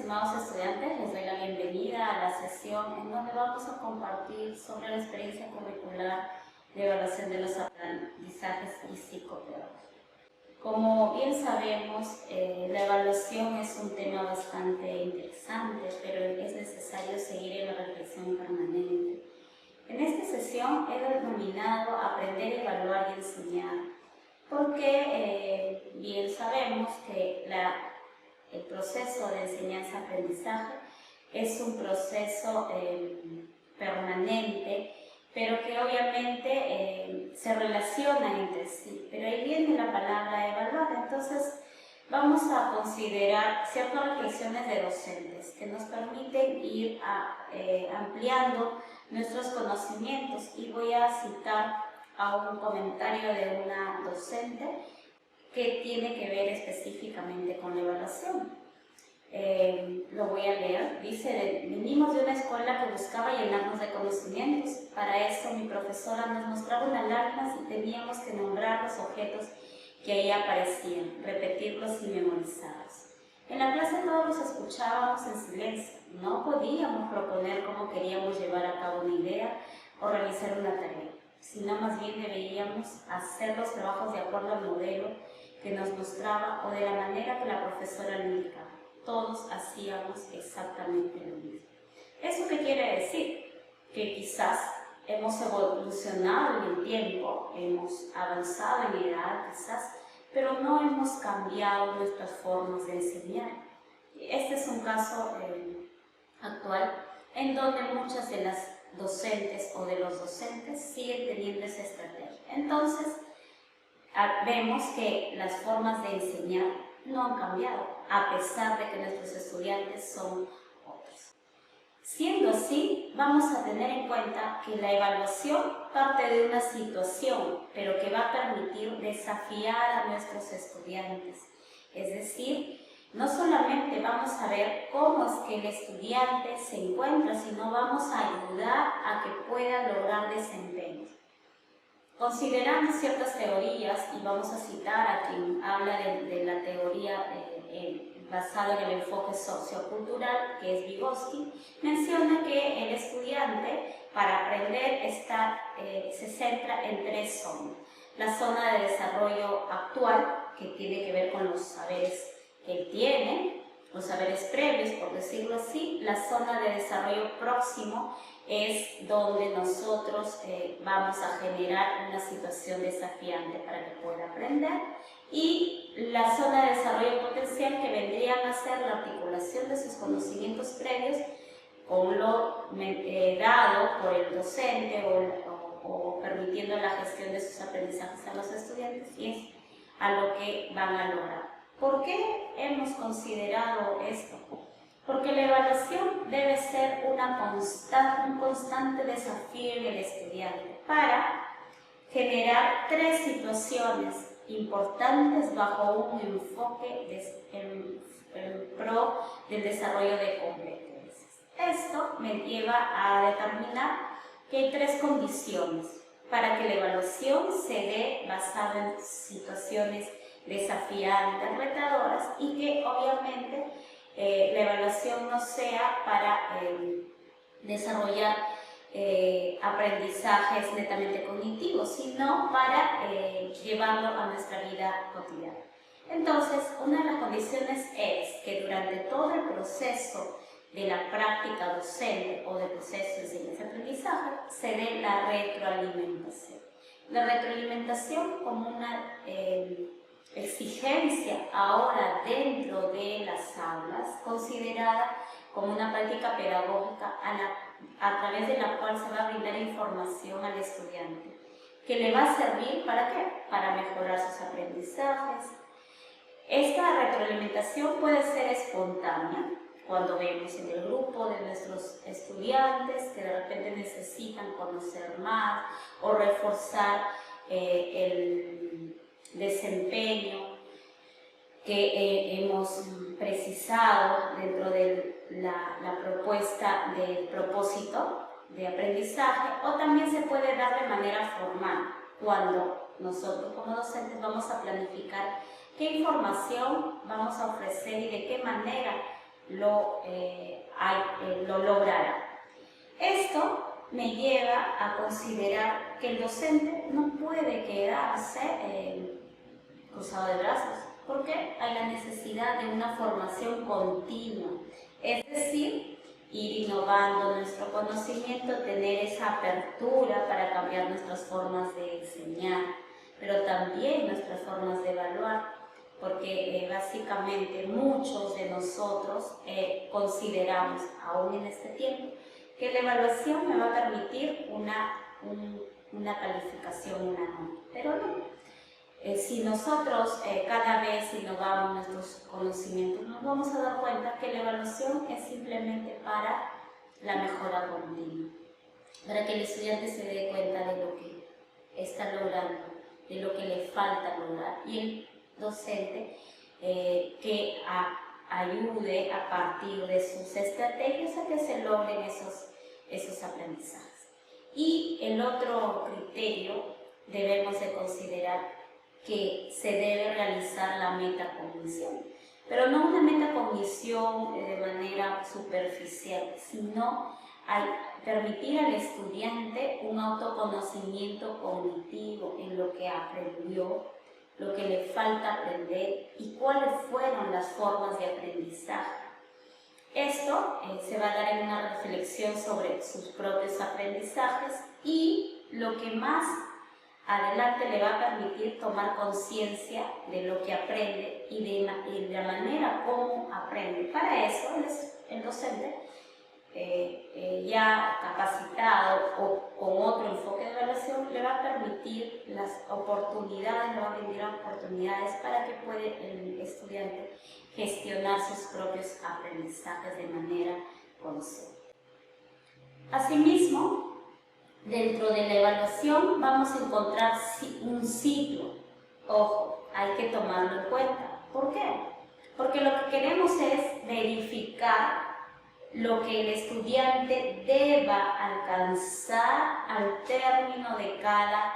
estimados estudiantes, les doy la bienvenida a la sesión en donde vamos a compartir sobre la experiencia curricular de evaluación de los aprendizajes y psicopedagogía. Como bien sabemos, la evaluación es un tema bastante interesante, pero es necesario seguir en la reflexión permanente. En esta sesión he denominado Aprender, Evaluar y Enseñar, porque bien sabemos que el proceso de enseñanza-aprendizaje es un proceso permanente, pero que obviamente se relaciona entre sí. Pero ahí viene la palabra evaluar. Entonces vamos a considerar ciertas reflexiones de docentes que nos permiten ir ampliando nuestros conocimientos, y voy a citar a un comentario de una docente que tiene que ver específicamente con la evaluación. Lo voy a leer. Dice: venimos de una escuela que buscaba llenarnos de conocimientos. Para eso mi profesora nos mostraba unas láminas y teníamos que nombrar los objetos que ahí aparecían, repetirlos y memorizarlos. En la clase todos los escuchábamos en silencio. No podíamos proponer cómo queríamos llevar a cabo una idea o realizar una tarea, sino más bien deberíamos hacer los trabajos de acuerdo al modelo que nos mostraba o de la manera que la profesora le indicaba. Todos hacíamos exactamente lo mismo. ¿Eso qué quiere decir? Que quizás hemos evolucionado en el tiempo, hemos avanzado en edad quizás, pero no hemos cambiado nuestras formas de enseñar. Este es un caso actual en donde muchas de las docentes o de los docentes siguen teniendo esa estrategia. Entonces, vemos que las formas de enseñar no han cambiado, a pesar de que nuestros estudiantes son otros. Siendo así, vamos a tener en cuenta que la evaluación parte de una situación, pero que va a permitir desafiar a nuestros estudiantes. Es decir, no solamente vamos a ver cómo es que el estudiante se encuentra, sino vamos a ayudar a que pueda lograr desempeño. Considerando ciertas teorías, y vamos a citar a quien habla de la teoría basada en el enfoque sociocultural, que es Vygotsky, menciona que el estudiante para aprender se centra en tres zonas. La zona de desarrollo actual, que tiene que ver con los saberes que él tiene, los saberes previos, por decirlo así. La zona de desarrollo próximo es donde nosotros vamos a generar una situación desafiante para que pueda aprender, y la zona de desarrollo potencial, que vendría a ser la articulación de sus conocimientos previos con lo dado por el docente o permitiendo la gestión de sus aprendizajes a los estudiantes, y es a lo que van a lograr. ¿Por qué hemos considerado esto? Porque la evaluación debe ser un constante desafío en el estudiante para generar tres situaciones importantes bajo un enfoque en pro del desarrollo de competencias. Esto me lleva a determinar que hay tres condiciones para que la evaluación se dé basada en situaciones desafiantes, retadoras, y que obviamente la evaluación no sea para desarrollar aprendizajes netamente cognitivos, sino para llevarlo a nuestra vida cotidiana. Entonces, una de las condiciones es que durante todo el proceso de la práctica docente o del proceso de enseñanza-aprendizaje se dé la retroalimentación. La retroalimentación como una exigencia ahora dentro de las aulas, considerada como una práctica pedagógica a través de la cual se va a brindar información al estudiante, que le va a servir ¿para qué? Para mejorar sus aprendizajes. Esta retroalimentación puede ser espontánea, cuando vemos en el grupo de nuestros estudiantes que de repente necesitan conocer más o reforzar el desempeño que hemos precisado dentro de la propuesta del propósito de aprendizaje, o también se puede dar de manera formal, cuando nosotros como docentes vamos a planificar qué información vamos a ofrecer y de qué manera lo lograra. Esto me lleva a considerar que el docente no puede quedarse cruzado de brazos, porque hay la necesidad de una formación continua, es decir, ir innovando nuestro conocimiento, tener esa apertura para cambiar nuestras formas de enseñar, pero también nuestras formas de evaluar, porque básicamente muchos de nosotros consideramos, aún en este tiempo, que la evaluación me va a permitir una calificación, una nota, pero no. Si nosotros cada vez innovamos nuestros conocimientos, nos vamos a dar cuenta que la evaluación es simplemente para la mejora continua, para que el estudiante se dé cuenta de lo que está logrando, de lo que le falta lograr, y el docente que ayude a partir de sus estrategias a que se logren esos aprendizajes. Y el otro criterio debemos de considerar que se debe realizar la metacognición, pero no una metacognición de manera superficial, sino permitir al estudiante un autoconocimiento cognitivo en lo que aprendió, lo que le falta aprender y cuáles fueron las formas de aprendizaje. Esto se va a dar en una reflexión sobre sus propios aprendizajes y lo que más adelante le va a permitir tomar conciencia de lo que aprende y de la manera como aprende. Para eso el docente ya capacitado o con otro enfoque de evaluación le va a permitir las oportunidades, le va a brindar oportunidades para que pueda el estudiante gestionar sus propios aprendizajes de manera consciente. Asimismo, dentro de la evaluación vamos a encontrar un ciclo. Ojo, hay que tomarlo en cuenta. ¿Por qué? Porque lo que queremos es verificar lo que el estudiante deba alcanzar al término de cada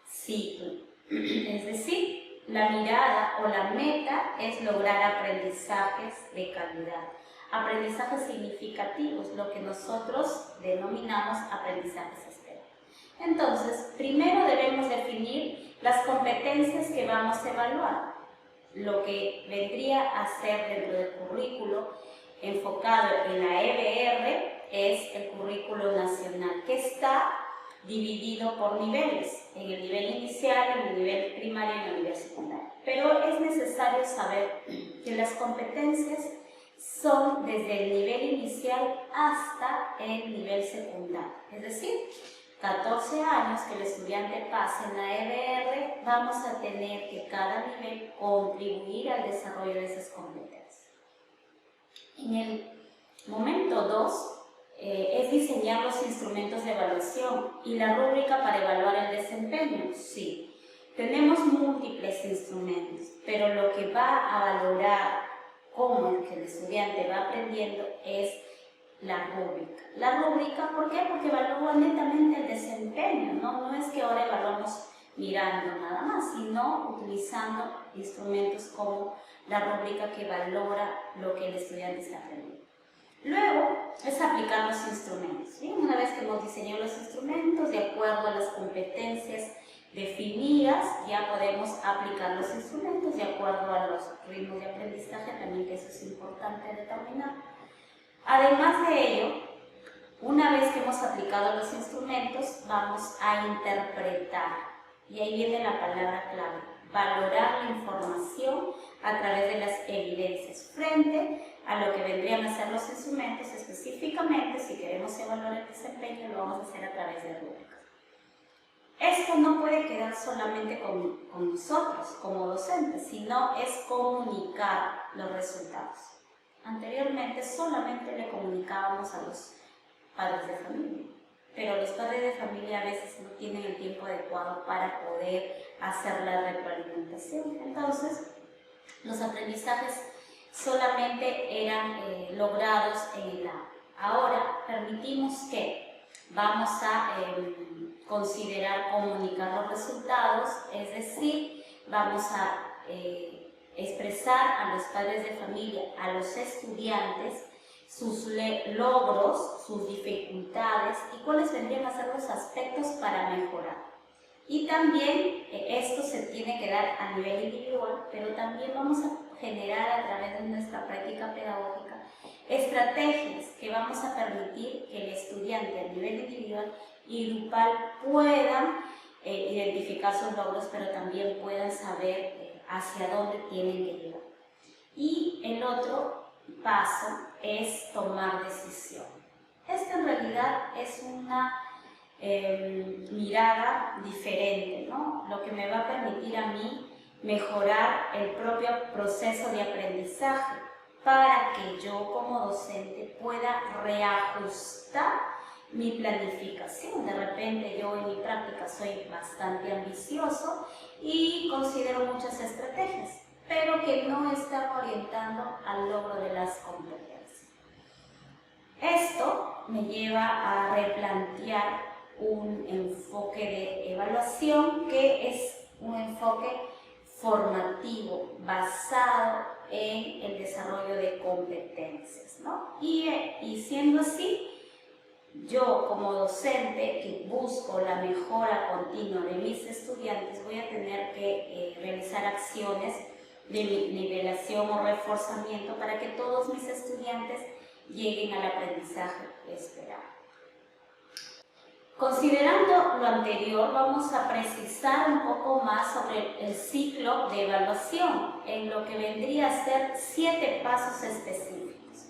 ciclo. Es decir, la mirada o la meta es lograr aprendizajes de calidad, aprendizajes significativos, lo que nosotros denominamos aprendizajes esperados. Entonces, primero debemos definir las competencias que vamos a evaluar, lo que vendría a ser dentro del currículo enfocado en la EBR es el currículo nacional, que está dividido por niveles, en el nivel inicial, en el nivel primario y en el nivel secundario. Pero es necesario saber que las competencias son desde el nivel inicial hasta el nivel secundario, es decir, 14 años que el estudiante pase en la EBR, vamos a tener que cada nivel contribuir al desarrollo de esas competencias. En el momento 2 es diseñar los instrumentos de evaluación y la rúbrica para evaluar el desempeño. Sí, tenemos múltiples instrumentos, pero lo que va a valorar cómo es que el estudiante va aprendiendo es la rúbrica. La rúbrica, ¿por qué? Porque evalúa netamente el desempeño, no es que ahora evaluamos mirando nada más, sino utilizando instrumentos como la rúbrica que valora lo que el estudiante está aprendiendo. Luego es aplicar los instrumentos, ¿sí? Una vez que hemos diseñado los instrumentos de acuerdo a las competencias definidas, ya podemos aplicar los instrumentos de acuerdo a los ritmos de aprendizaje, también que eso es importante determinar. Además de ello, una vez que hemos aplicado los instrumentos, vamos a interpretar. Y ahí viene la palabra clave, valorar la información a través de las evidencias frente a lo que vendrían a ser los instrumentos. Específicamente, si queremos evaluar el desempeño, lo vamos a hacer a través de rúbricas. Esto no puede quedar solamente con nosotros como docentes, sino es comunicar los resultados. Anteriormente solamente le comunicábamos a los padres de familia, pero los padres de familia a veces no tienen el tiempo adecuado para poder hacer la retroalimentación. Entonces, los aprendizajes solamente eran logrados en el aula. Ahora permitimos que vamos a considerar comunicar los resultados, es decir, vamos a expresar a los padres de familia, a los estudiantes, sus logros, sus dificultades y cuáles vendrían a ser los aspectos para mejorar. Y también esto se tiene que dar a nivel individual, pero también vamos a generar a través de nuestra práctica pedagógica estrategias que vamos a permitir que el estudiante a nivel individual y grupal puedan identificar sus logros, pero también puedan saber hacia dónde tienen que llegar. Y el otro paso es tomar decisión. Esto en realidad es una mirada diferente, ¿no? Lo que me va a permitir a mí mejorar el propio proceso de aprendizaje para que yo como docente pueda reajustar mi planificación. De repente yo en mi práctica soy bastante ambicioso y considero muchas estrategias, pero que no están orientando al logro de las competencias. Esto me lleva a replantear un enfoque de evaluación que es un enfoque formativo basado en el desarrollo de competencias, ¿no? Y siendo así, yo como docente que busco la mejora continua de mis estudiantes voy a tener que realizar acciones de nivelación o reforzamiento para que todos mis estudiantes lleguen al aprendizaje esperado. Considerando lo anterior, vamos a precisar un poco más sobre el ciclo de evaluación, en lo que vendría a ser 7 pasos específicos.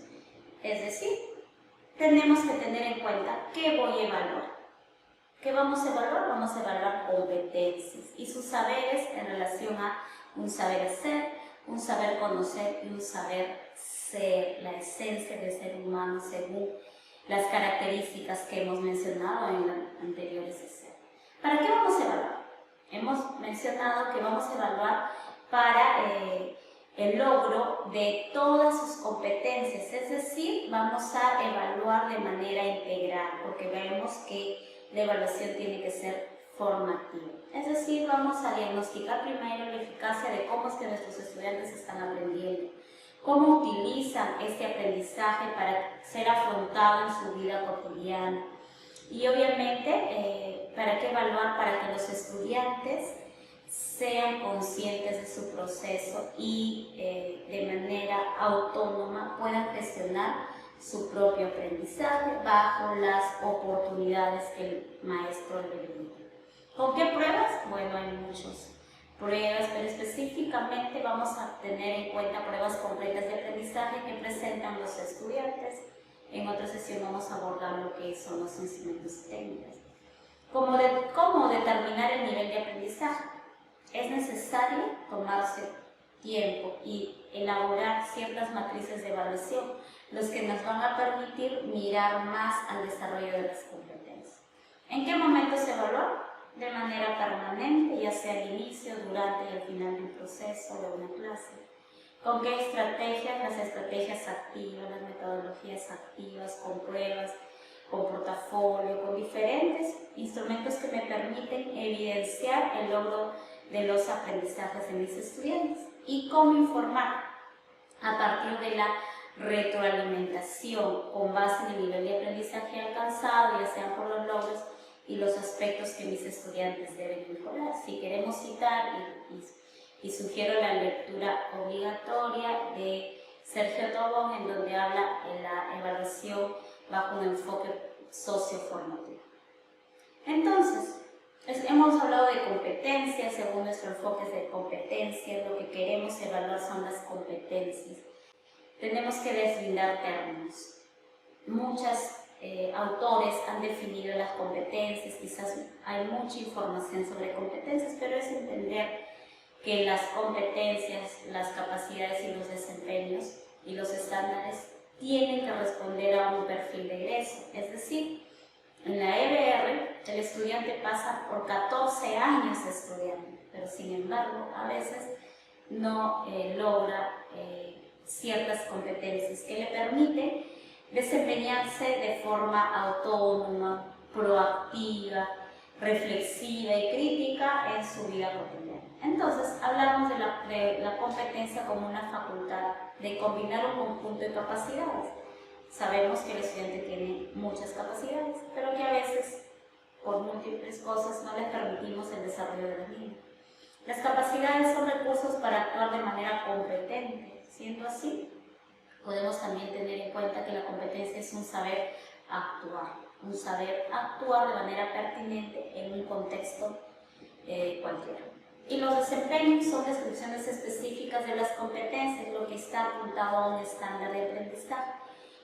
Es decir, tenemos que tener en cuenta qué voy a evaluar. ¿Qué vamos a evaluar? Vamos a evaluar competencias y sus saberes en relación a un saber hacer, un saber conocer y un saber ser, la esencia del ser humano según las características que hemos mencionado en las anteriores sesiones. ¿Para qué vamos a evaluar? Hemos mencionado que vamos a evaluar para el logro de todas sus competencias, es decir, vamos a evaluar de manera integral, porque vemos que la evaluación tiene que ser formativa. Es decir, vamos a diagnosticar primero la eficacia de cómo es que nuestros estudiantes están aprendiendo, cómo utilizan este aprendizaje para ser afrontado en su vida cotidiana. Y obviamente, ¿para qué evaluar? Para que los estudiantes sean conscientes de su proceso y de manera autónoma puedan gestionar su propio aprendizaje bajo las oportunidades que el maestro le brinda. ¿Con qué pruebas? Bueno, hay muchas pruebas, pero específicamente vamos a tener en cuenta pruebas completas de aprendizaje que presentan los estudiantes. En otra sesión vamos a abordar lo que son los instrumentos técnicos. ¿Cómo determinar el nivel de aprendizaje? Es necesario tomarse tiempo y elaborar ciertas matrices de evaluación, los que nos van a permitir mirar más al desarrollo de las competencias. ¿En qué momento se evalúa? De manera permanente, ya sea al inicio, durante y al final del proceso de una clase. ¿Con qué estrategias? Las estrategias activas, las metodologías activas, con pruebas, con portafolio, con diferentes instrumentos que me permiten evidenciar el logro de los aprendizajes de mis estudiantes. ¿Y cómo informar? A partir de la retroalimentación con base en el nivel de aprendizaje alcanzado, ya sean por los logros y los aspectos que mis estudiantes deben mejorar. Si queremos citar, y sugiero la lectura obligatoria de Sergio Tobón, en donde habla de la evaluación bajo un enfoque socioformativo. Entonces, hemos hablado de competencias, según nuestro enfoque de competencias, lo que queremos evaluar son las competencias. Tenemos que deslindar términos. Muchos autores han definido las competencias, quizás hay mucha información sobre competencias, pero es entender que las competencias, las capacidades y los desempeños y los estándares tienen que responder a un perfil de egreso. Es decir, en la EBR el estudiante pasa por 14 años estudiando, pero sin embargo a veces no logra ciertas competencias que le permiten desempeñarse de forma autónoma, proactiva, reflexiva y crítica en su vida cotidiana. Entonces, hablamos de la competencia como una facultad de combinar un conjunto de capacidades. Sabemos que el estudiante tiene muchas capacidades, pero que a veces, por múltiples cosas, no le permitimos el desarrollo de las mismas. Las capacidades son recursos para actuar de manera competente. Siendo así, podemos también tener en cuenta que la competencia es un saber actuar de manera pertinente en un contexto cualquiera. Y los desempeños son descripciones específicas de las competencias, lo que está apuntado a un estándar de aprendizaje.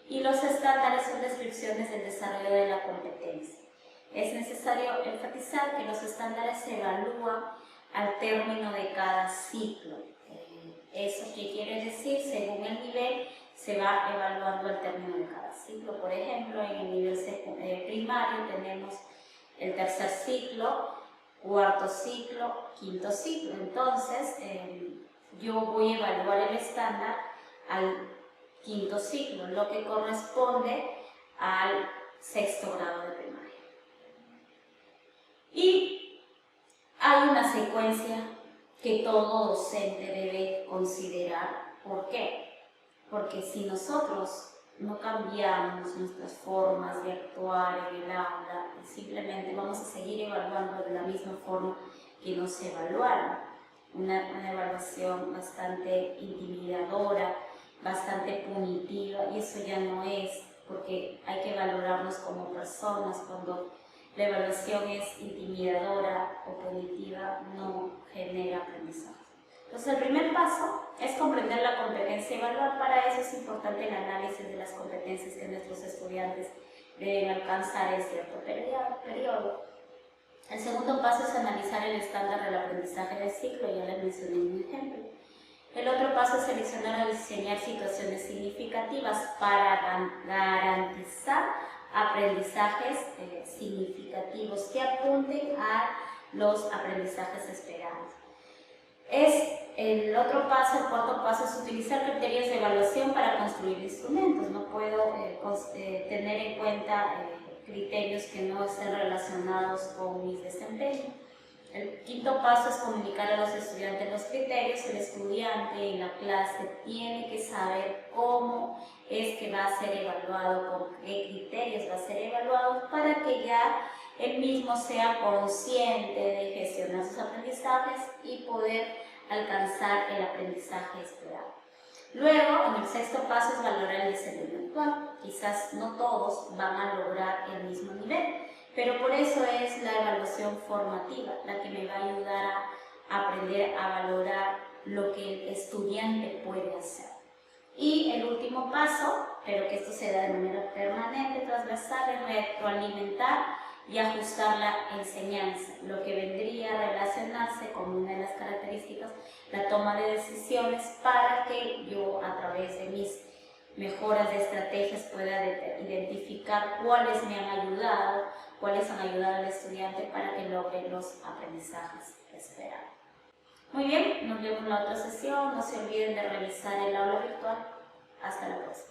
Y los estándares son descripciones del desarrollo de la competencia. Es necesario enfatizar que los estándares se evalúan al término de cada ciclo. ¿Eso qué quiere decir? Según el nivel, se va evaluando al término de cada ciclo. Por ejemplo, en el nivel primario tenemos el tercer ciclo, cuarto ciclo, quinto ciclo. Entonces, yo voy a evaluar el estándar al quinto ciclo, lo que corresponde al sexto grado de primaria. Y hay una secuencia que todo docente debe considerar. ¿Por qué? Porque si nosotros no cambiamos nuestras formas de actuar en el aula, simplemente vamos a seguir evaluando de la misma forma que nos evaluaron. Una evaluación bastante intimidadora, bastante punitiva, y eso ya no es, porque hay que valorarnos como personas. Cuando la evaluación es intimidadora o punitiva, no genera aprendizaje. Entonces, el primer paso es comprender la competencia y evaluar. Para eso es importante el análisis de las competencias que nuestros estudiantes deben alcanzar en cierto periodo. El segundo paso es analizar el estándar del aprendizaje del ciclo, ya les mencioné un ejemplo. El otro paso es seleccionar o diseñar situaciones significativas para garantizar aprendizajes significativos que apunten a los aprendizajes esperados. El otro paso, el cuarto paso, es utilizar criterios de evaluación para construir instrumentos. No puedo tener en cuenta criterios que no estén relacionados con mis desempeños. El quinto paso es comunicar a los estudiantes los criterios. El estudiante en la clase tiene que saber cómo es que va a ser evaluado, con qué criterios va a ser evaluado, para que ya él mismo sea consciente de gestionar sus aprendizajes y poder alcanzar el aprendizaje esperado. Luego, en el sexto paso es valorar el desempeño actual. Quizás no todos van a lograr el mismo nivel, pero por eso es la evaluación formativa la que me va a ayudar a aprender a valorar lo que el estudiante puede hacer. Y el último paso, pero que esto se da de manera permanente, transversal, es retroalimentar y ajustar la enseñanza, lo que vendría a relacionarse con una de las características, la toma de decisiones, para que yo a través de mis mejoras de estrategias pueda identificar cuáles me han ayudado, cuáles han ayudado al estudiante para que logre los aprendizajes esperados. Muy bien, nos vemos en la otra sesión. No se olviden de revisar el aula virtual. Hasta la próxima.